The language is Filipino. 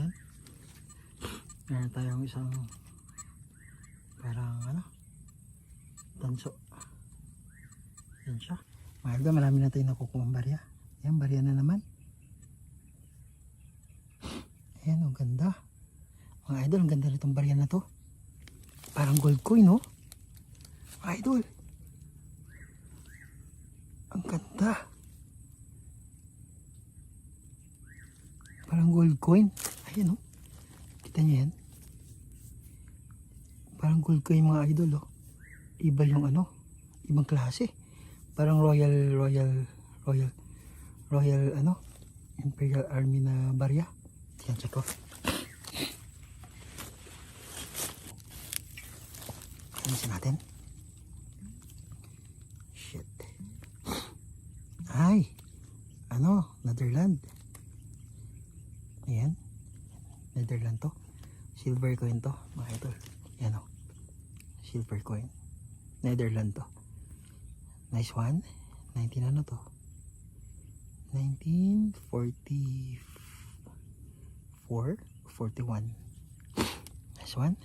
Yan. Meron tayong isang parang tanso. Yan siya. Mga idol, marami na tayong nakukuha ang barya. Yan, barya na naman. Ayan, ang ganda. Mga idol, ang ganda na itong barya na to. Parang gold coin, no? Mga idol. Ang ganda. Parang gold coin. Ayan, no? Kita nyo yan? Parang gold coin, mga idol, oh. Iba yung ibang klase. Parang royal Imperial Army na barya. Yan, check ko. Ayusin natin. Shit. Ay, Netherland. Ayan. Netherland to. Silver coin to, mga idol. Yan, oh. Silver coin. Netherland to. Nice one. 19 ano to? 1944, 41. Nice one.